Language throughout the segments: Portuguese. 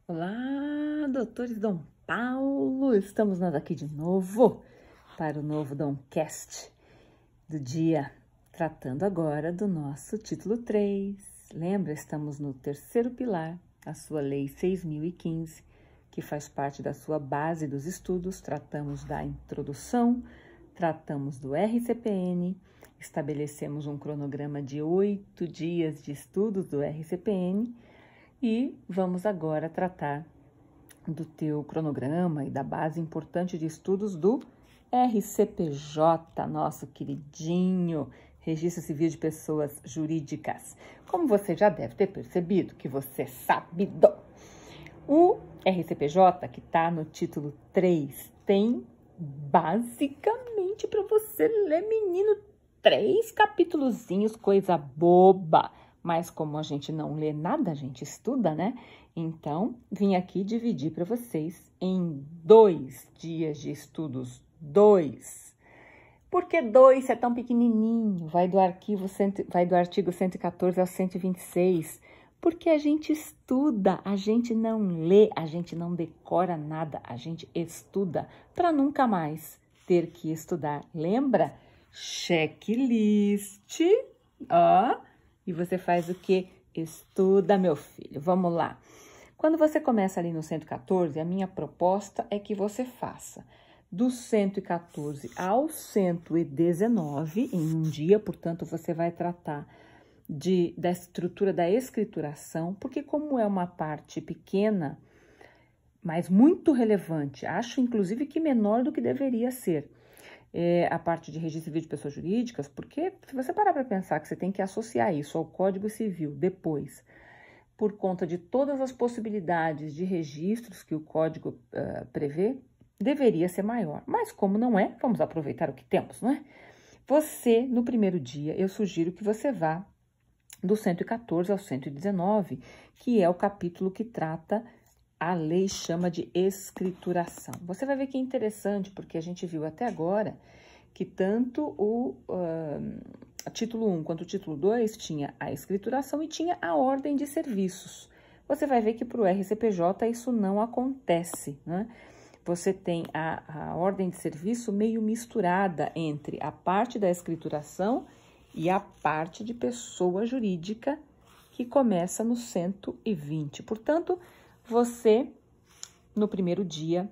Olá, doutores Dom Paulo! Estamos nós aqui de novo para o novo Domcast do dia, tratando agora do nosso título 3. Lembra, estamos no terceiro pilar, a sua Lei 6.015, que faz parte da sua base dos estudos. Tratamos da introdução, tratamos do RCPN, estabelecemos um cronograma de 8 dias de estudos do RCPN, e vamos agora tratar do teu cronograma e da base importante de estudos do RCPJ, nosso queridinho Registro Civil de Pessoas Jurídicas. Como você já deve ter percebido, que você é sabido, o RCPJ, que está no título 3, tem basicamente para você ler, menino, 3 capítulozinhos, coisa boba. Mas como a gente não lê nada, a gente estuda, né? Então, vim aqui dividir para vocês em 2 dias de estudos. 2. Por que 2 se é tão pequenininho? Vai do artigo 114 ao 126. Porque a gente estuda, a gente não lê, a gente não decora nada, a gente estuda para nunca mais ter que estudar. Lembra? Checklist, ó. E você faz o quê? Estuda, meu filho. Vamos lá. Quando você começa ali no 114, a minha proposta é que você faça do 114 ao 119 em um dia. Portanto, você vai tratar da estrutura da escrituração, porque como é uma parte pequena, mas muito relevante, acho inclusive que menor do que deveria ser, a parte de registro civil de pessoas jurídicas, porque se você parar para pensar que você tem que associar isso ao Código Civil depois, por conta de todas as possibilidades de registros que o Código prevê, deveria ser maior. Mas como não é, vamos aproveitar o que temos, não é? Você, no primeiro dia, eu sugiro que você vá do 114 ao 119, que é o capítulo que trata, a lei chama de escrituração. Você vai ver que é interessante, porque a gente viu até agora que tanto o título 1 quanto o título 2 tinha a escrituração e tinha a ordem de serviços. Você vai ver que para o RCPJ isso não acontece, né? Você tem a ordem de serviço meio misturada entre a parte da escrituração e a parte de pessoa jurídica, que começa no 120. Portanto, você, no primeiro dia,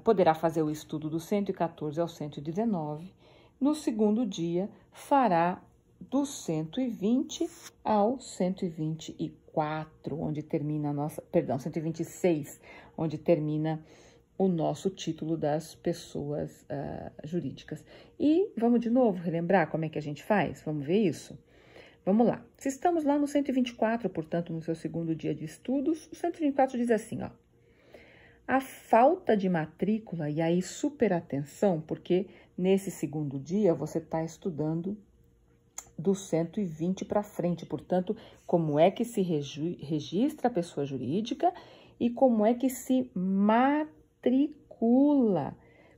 poderá fazer o estudo do 114 ao 119. No segundo dia, fará do 120 ao 124, onde termina a nossa, 126, onde termina o nosso título das pessoas jurídicas. E vamos de novo relembrar como é que a gente faz? Vamos ver isso? Vamos lá. Se estamos lá no 124, portanto, no seu segundo dia de estudos, o 124 diz assim, ó. A falta de matrícula, e aí super atenção, porque nesse segundo dia você está estudando do 120 para frente, portanto, como é que se registra a pessoa jurídica e como é que se matricula.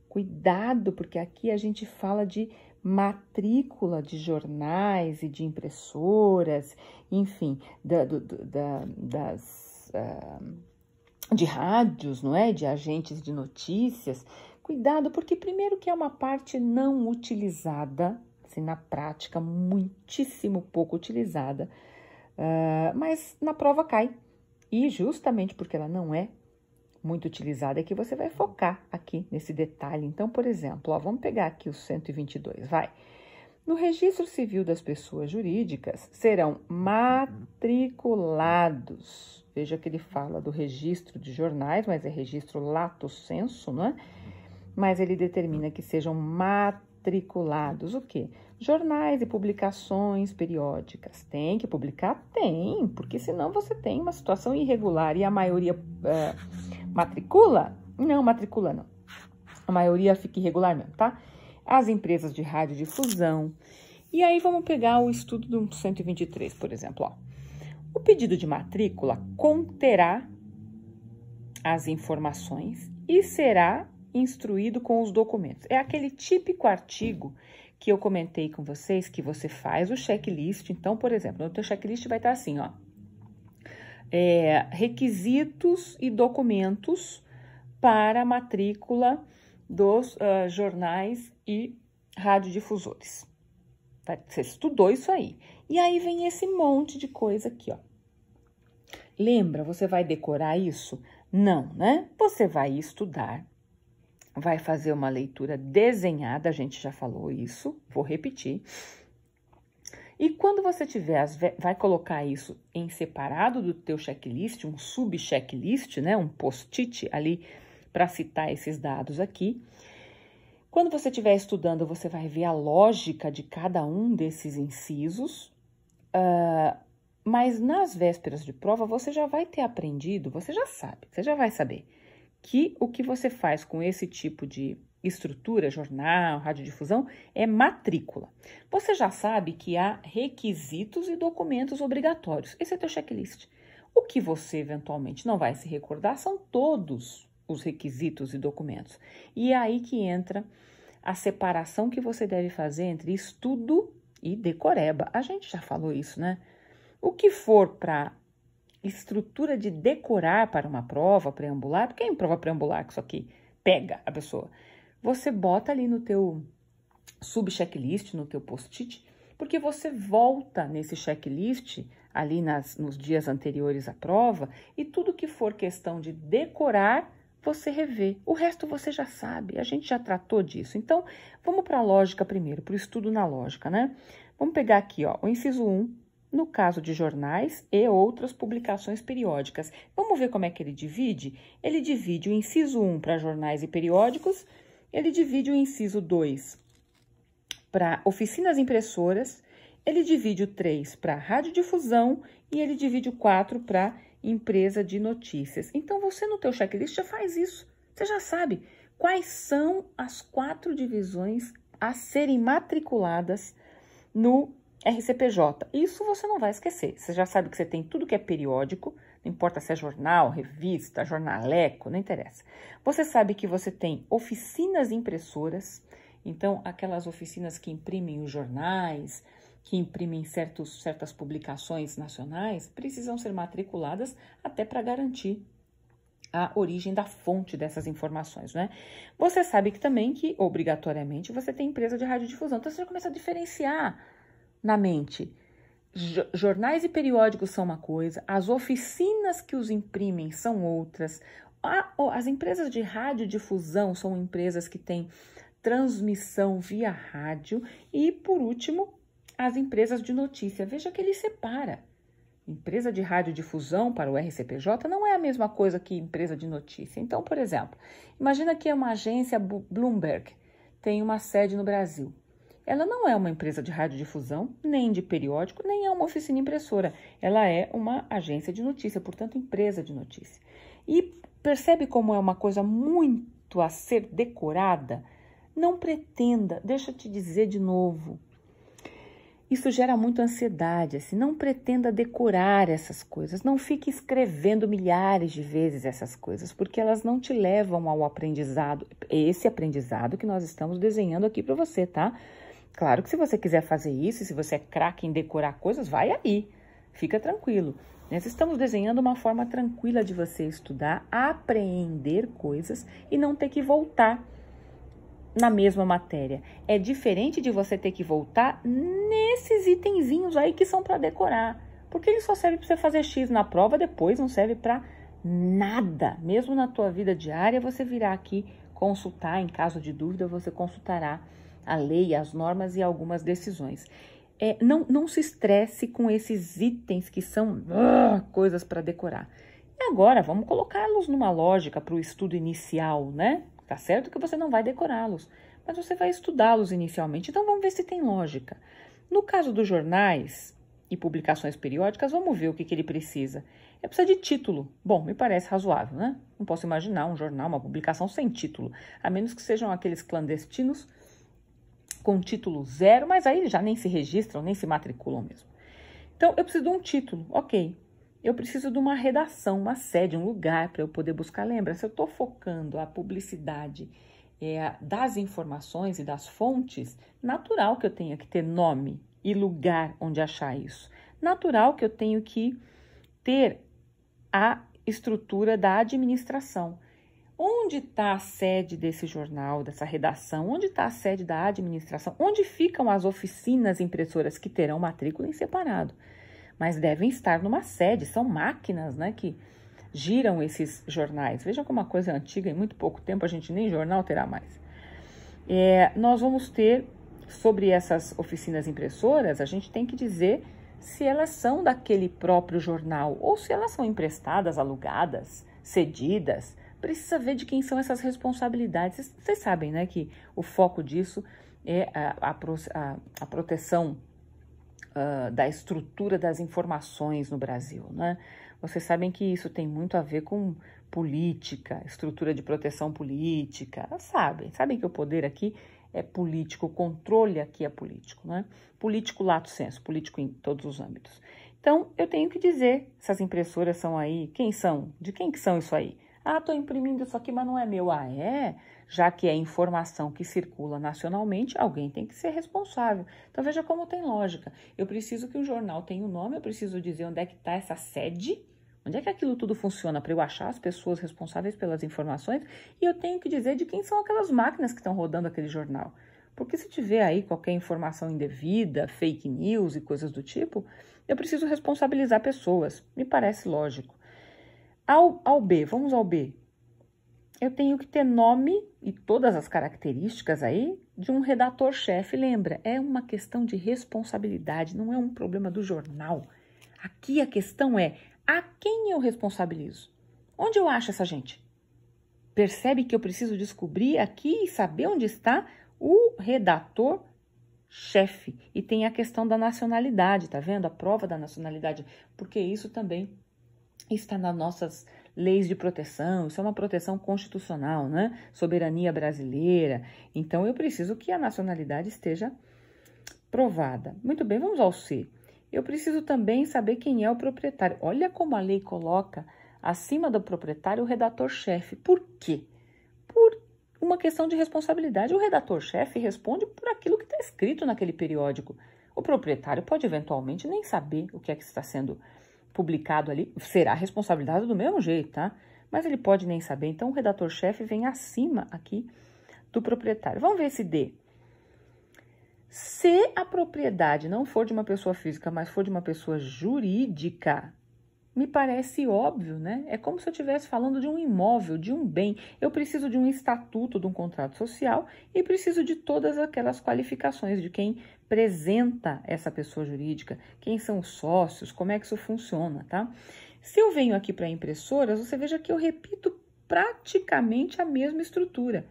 Cuidado, porque aqui a gente fala de matrícula de jornais e de impressoras, enfim, de rádios, não é? De agentes de notícias. Cuidado, porque primeiro que é uma parte não utilizada, assim, na prática, muitíssimo pouco utilizada, mas na prova cai. E justamente porque ela não é muito utilizada é que você vai focar aqui nesse detalhe. Então, por exemplo, ó, vamos pegar aqui o 122, vai. No registro civil das pessoas jurídicas serão matriculados. Veja que ele fala do registro de jornais, mas é registro lato sensu, não é? Mas ele determina que sejam matriculados o quê? Jornais e publicações periódicas. Tem que publicar? Tem, porque senão você tem uma situação irregular e a maioria matricula? Não, matricula não. A maioria fica irregular mesmo, tá? As empresas de radiodifusão. E aí vamos pegar o estudo do 123, por exemplo, ó. O pedido de matrícula conterá as informações e será instruído com os documentos. É aquele típico artigo que eu comentei com vocês, que você faz o checklist. Então, por exemplo, no teu checklist vai estar assim, ó. requisitos e documentos para a matrícula dos jornais e radiodifusores. Você estudou isso aí. E aí vem esse monte de coisa aqui, ó. Lembra, você vai decorar isso? Não, né? Você vai estudar, vai fazer uma leitura desenhada, a gente já falou isso, vou repetir. E quando você tiver, vai colocar isso em separado do teu checklist, um sub-checklist, né? Um post-it ali para citar esses dados aqui. Quando você estiver estudando, você vai ver a lógica de cada um desses incisos, mas nas vésperas de prova você já vai ter aprendido, você já vai saber que o que você faz com esse tipo de estrutura, jornal, radiodifusão, é matrícula. Você já sabe que há requisitos e documentos obrigatórios. Esse é teu checklist. O que você eventualmente não vai se recordar são todos os requisitos e documentos. E é aí que entra a separação que você deve fazer entre estudo e decoreba. A gente já falou isso, né? O que for para estrutura de decorar para uma prova preambular, porque é em prova preambular que isso aqui pega a pessoa, você bota ali no teu sub-checklist, no teu post-it, porque você volta nesse checklist ali nos dias anteriores à prova e tudo que for questão de decorar, você revê. O resto você já sabe, a gente já tratou disso. Então, vamos para a lógica primeiro, para o estudo na lógica, né? Vamos pegar aqui, ó, o inciso 1, no caso de jornais e outras publicações periódicas. Vamos ver como é que ele divide? Ele divide o inciso 1 para jornais e periódicos, ele divide o inciso 2 para oficinas impressoras, ele divide o 3 para radiodifusão e ele divide o 4 para empresa de notícias. Então, você no teu checklist já faz isso. Você já sabe quais são as 4 divisões a serem matriculadas no RCPJ. Isso você não vai esquecer. Você já sabe que você tem tudo que é periódico, não importa se é jornal, revista, jornaleco, não interessa. Você sabe que você tem oficinas impressoras, então aquelas oficinas que imprimem os jornais, que imprimem certas publicações nacionais, precisam ser matriculadas até para garantir a origem da fonte dessas informações, né? Você sabe que também que, obrigatoriamente, você tem empresa de radiodifusão. Então, você já começa a diferenciar na mente. Jornais e periódicos são uma coisa, as oficinas que os imprimem são outras. As empresas de radiodifusão são empresas que têm transmissão via rádio. E, por último, as empresas de notícia. Veja que ele separa. Empresa de radiodifusão para o RCPJ não é a mesma coisa que empresa de notícia. Então, por exemplo, imagina que é uma agência Bloomberg, tem uma sede no Brasil. Ela não é uma empresa de radiodifusão, nem de periódico, nem é uma oficina impressora. Ela é uma agência de notícia, portanto, empresa de notícia. E percebe como é uma coisa muito a ser decorada? Não pretenda, deixa eu te dizer de novo, isso gera muita ansiedade, assim, não pretenda decorar essas coisas, não fique escrevendo milhares de vezes essas coisas, porque elas não te levam ao aprendizado, esse aprendizado que nós estamos desenhando aqui para você, tá? Claro que se você quiser fazer isso, se você é craque em decorar coisas, vai aí, fica tranquilo. Nós estamos desenhando uma forma tranquila de você estudar, apreender coisas e não ter que voltar na mesma matéria. É diferente de você ter que voltar nesses itenzinhos aí que são para decorar, porque ele só serve para você fazer X na prova, depois não serve para nada. Mesmo na tua vida diária, você virá aqui consultar, em caso de dúvida, você consultará a lei, as normas e algumas decisões. Não se estresse com esses itens que são coisas para decorar. E agora, vamos colocá-los numa lógica para o estudo inicial, né? Tá certo que você não vai decorá-los, mas você vai estudá-los inicialmente. Então, vamos ver se tem lógica. No caso dos jornais e publicações periódicas, vamos ver o que ele precisa. Ele precisa de título. Bom, me parece razoável, né? Não posso imaginar um jornal, uma publicação sem título, a menos que sejam aqueles clandestinos com título 0, mas aí já nem se registram, nem se matriculam mesmo. Então, eu preciso de um título, ok. Eu preciso de uma redação, uma sede, um lugar para eu poder buscar. Lembra, se eu estou focando a publicidade das informações e das fontes, natural que eu tenha que ter nome e lugar onde achar isso. Natural que eu tenho que ter a estrutura da administração. Onde está a sede desse jornal, dessa redação? Onde está a sede da administração? Onde ficam as oficinas impressoras que terão matrícula em separado? Mas devem estar numa sede, são máquinas, né, que giram esses jornais. Vejam como uma coisa antiga, em muito pouco tempo a gente nem jornal terá mais. Nós vamos ter, sobre essas oficinas impressoras, a gente tem que dizer se elas são daquele próprio jornal ou se elas são emprestadas, alugadas, cedidas. Precisa ver de quem são essas responsabilidades. Vocês sabem, né, que o foco disso é a proteção da estrutura das informações no Brasil, né? Vocês sabem que isso tem muito a ver com política, estrutura de proteção política. Sabem que o poder aqui é político, o controle aqui é político, né? Político lato sensu, político em todos os âmbitos. Então, eu tenho que dizer, essas impressoras são aí, quem são? De quem que são isso aí? Ah, estou imprimindo isso aqui, mas não é meu. Ah, é? Já que é informação que circula nacionalmente, alguém tem que ser responsável. Então, veja como tem lógica. Eu preciso que o jornal tenha um nome, eu preciso dizer onde é que está essa sede, onde é que aquilo tudo funciona para eu achar as pessoas responsáveis pelas informações, e eu tenho que dizer de quem são aquelas máquinas que estão rodando aquele jornal. Porque se tiver aí qualquer informação indevida, fake news e coisas do tipo, eu preciso responsabilizar pessoas. Me parece lógico. Ao B, vamos ao B. Eu tenho que ter nome e todas as características aí de um redator-chefe. Lembra, é uma questão de responsabilidade, não é um problema do jornal. Aqui a questão é, a quem eu responsabilizo? Onde eu acho essa gente? Percebe que eu preciso descobrir aqui e saber onde está o redator-chefe. E tem a questão da nacionalidade, tá vendo? A prova da nacionalidade, porque isso também está nas nossas leis de proteção, isso é uma proteção constitucional, né? Soberania brasileira. Então, eu preciso que a nacionalidade esteja provada. Muito bem, vamos ao C. Eu preciso também saber quem é o proprietário. Olha como a lei coloca acima do proprietário o redator-chefe. Por quê? Por uma questão de responsabilidade. O redator-chefe responde por aquilo que está escrito naquele periódico. O proprietário pode eventualmente nem saber o que é que está sendo publicado ali, será responsabilidade do mesmo jeito, tá? Mas ele pode nem saber. Então, o redator-chefe vem acima aqui do proprietário. Vamos ver esse D. Se a propriedade não for de uma pessoa física, mas for de uma pessoa jurídica, me parece óbvio, né? É como se eu estivesse falando de um imóvel, de um bem. Eu preciso de um estatuto, de um contrato social e preciso de todas aquelas qualificações de quem apresenta essa pessoa jurídica, quem são os sócios, como é que isso funciona, tá? Se eu venho aqui para impressoras, você veja que eu repito praticamente a mesma estrutura.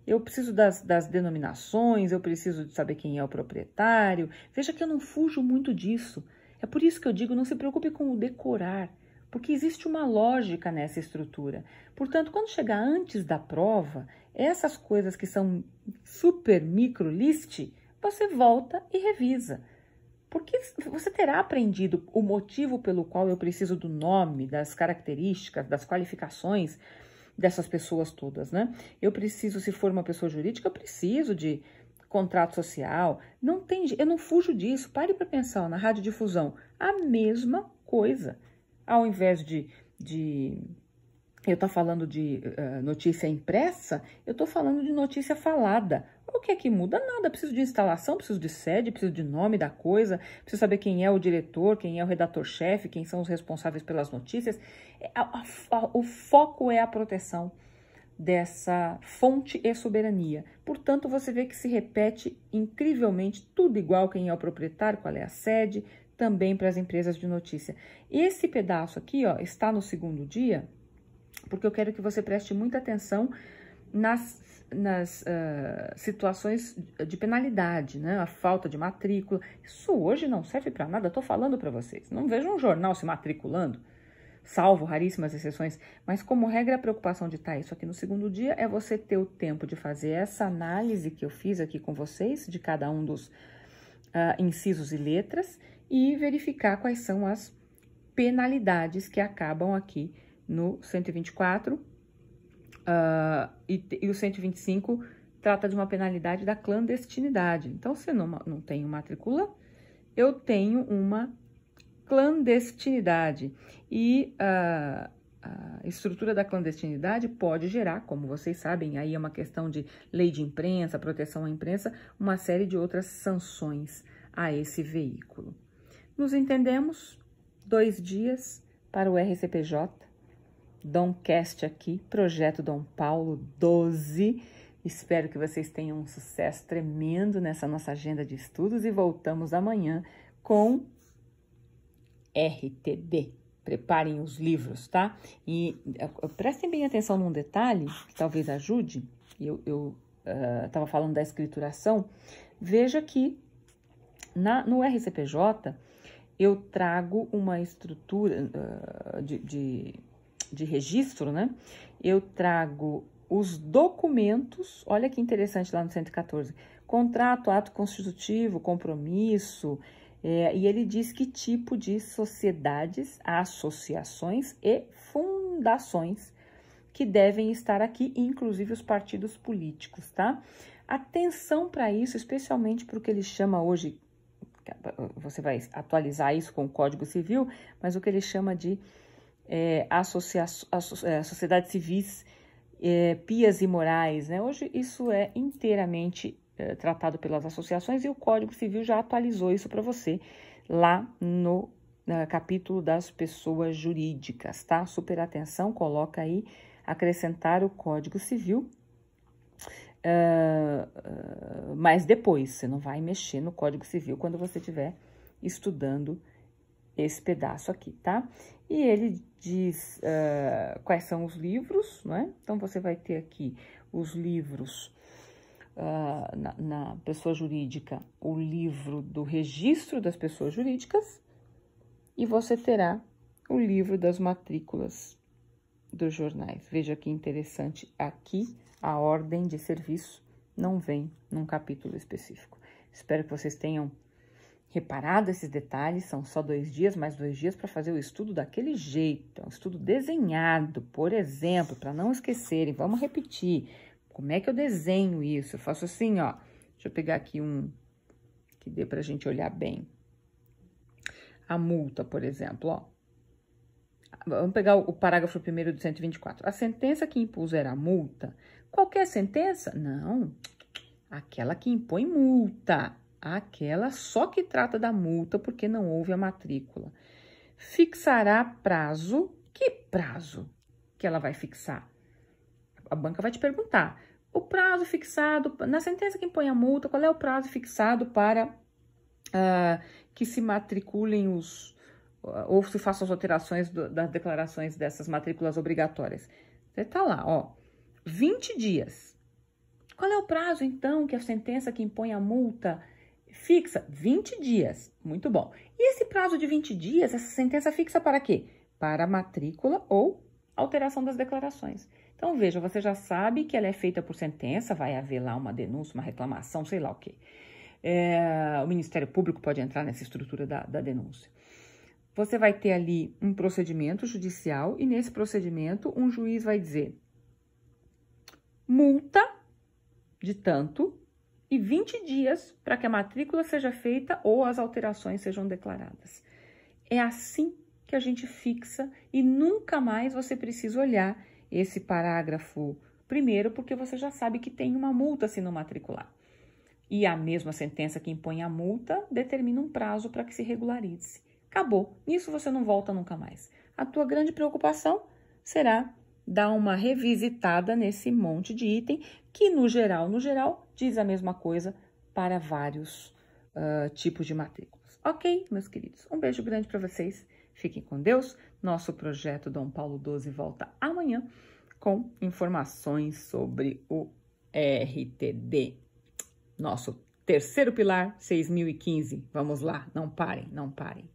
Eu preciso das denominações, eu preciso de saber quem é o proprietário. Veja que eu não fujo muito disso. É por isso que eu digo, não se preocupe com o decorar, porque existe uma lógica nessa estrutura. Portanto, quando chegar antes da prova, essas coisas que são super micro list, você volta e revisa. Porque você terá aprendido o motivo pelo qual eu preciso do nome, das características, das qualificações dessas pessoas todas, né? Eu preciso, se for uma pessoa jurídica, eu preciso de contrato social. Não tem, eu não fujo disso. Pare para pensar, ó, na radiodifusão, a mesma coisa. Ao invés de eu estou falando de notícia impressa, eu estou falando de notícia falada. O que é que muda? Nada. Preciso de instalação, preciso de sede, preciso de nome da coisa, preciso saber quem é o diretor, quem é o redator-chefe, quem são os responsáveis pelas notícias. O foco é a proteção dessa fonte e soberania. Portanto, você vê que se repete incrivelmente tudo igual, quem é o proprietário, qual é a sede, também para as empresas de notícia. Esse pedaço aqui, ó, está no segundo dia, porque eu quero que você preste muita atenção nas situações de penalidade, né? A falta de matrícula. Isso hoje não serve para nada, estou falando para vocês. Não vejo um jornal se matriculando, salvo raríssimas exceções, mas como regra a preocupação de estar isso aqui no segundo dia é você ter o tempo de fazer essa análise que eu fiz aqui com vocês, de cada um dos incisos e letras, e verificar quais são as penalidades que acabam aqui no 124, e o 125 trata de uma penalidade da clandestinidade. Então, se eu não tenho matrícula, eu tenho uma clandestinidade. E a estrutura da clandestinidade pode gerar, como vocês sabem, aí é uma questão de lei de imprensa, proteção à imprensa, uma série de outras sanções a esse veículo. Nos entendemos? 2 dias para o RCPJ, Domcast aqui, Projeto Dom Paulo 12. Espero que vocês tenham um sucesso tremendo nessa nossa agenda de estudos e voltamos amanhã com RTD. Preparem os livros, tá? E prestem bem atenção num detalhe que talvez ajude. Eu estava falando da escrituração. Veja que no RCPJ eu trago uma estrutura de registro, né? Eu trago os documentos, olha que interessante lá no 114, contrato, ato constitutivo, compromisso, e ele diz que tipo de sociedades, associações e fundações que devem estar aqui, inclusive os partidos políticos, tá? Atenção para isso, especialmente para o que ele chama hoje, você vai atualizar isso com o Código Civil, mas o que ele chama de sociedades civis pias e morais, né? Hoje isso é inteiramente tratado pelas associações e o Código Civil já atualizou isso para você lá no capítulo das pessoas jurídicas, tá? Super atenção, coloca aí, acrescentar o Código Civil, mas depois, você não vai mexer no Código Civil quando você estiver estudando esse pedaço aqui, tá? E ele diz quais são os livros, né? Então, você vai ter aqui os livros na pessoa jurídica, o livro do registro das pessoas jurídicas, e você terá o livro das matrículas dos jornais. Veja que interessante, aqui a ordem de serviço não vem num capítulo específico. Espero que vocês tenham reparado esses detalhes, são só 2 dias, mais 2 dias para fazer o estudo daquele jeito, um estudo desenhado, por exemplo, para não esquecerem, vamos repetir, como é que eu desenho isso? Eu faço assim, ó, deixa eu pegar aqui um que dê para a gente olhar bem. A multa, por exemplo, ó. Vamos pegar o parágrafo 1º do 124. A sentença que impuser a multa, qualquer sentença? Não, aquela que impõe multa. Aquela só que trata da multa porque não houve a matrícula. Fixará prazo. Que prazo que ela vai fixar? A banca vai te perguntar. O prazo fixado, na sentença que impõe a multa, qual é o prazo fixado para que se matriculem ou se façam as alterações das declarações dessas matrículas obrigatórias? Você tá lá, ó, 20 dias. Qual é o prazo, então, que a sentença que impõe a multa fixa? 20 dias. Muito bom. E esse prazo de 20 dias, essa sentença fixa para quê? Para a matrícula ou alteração das declarações. Então, veja, você já sabe que ela é feita por sentença, vai haver lá uma denúncia, uma reclamação, sei lá o quê. O Ministério Público pode entrar nessa estrutura da denúncia. Você vai ter ali um procedimento judicial e nesse procedimento um juiz vai dizer multa de tanto e 20 dias para que a matrícula seja feita ou as alterações sejam declaradas. É assim que a gente fixa e nunca mais você precisa olhar esse parágrafo primeiro, porque você já sabe que tem uma multa se não matricular. E a mesma sentença que impõe a multa determina um prazo para que se regularize. Acabou. Nisso você não volta nunca mais. A tua grande preocupação será dar uma revisitada nesse monte de item que, no geral, diz a mesma coisa para vários tipos de matrículas. Ok, meus queridos? Um beijo grande para vocês. Fiquem com Deus. Nosso projeto Dom Paulo 12 volta amanhã com informações sobre o RTD. Nosso terceiro pilar, 6.015. Vamos lá, não parem, não parem.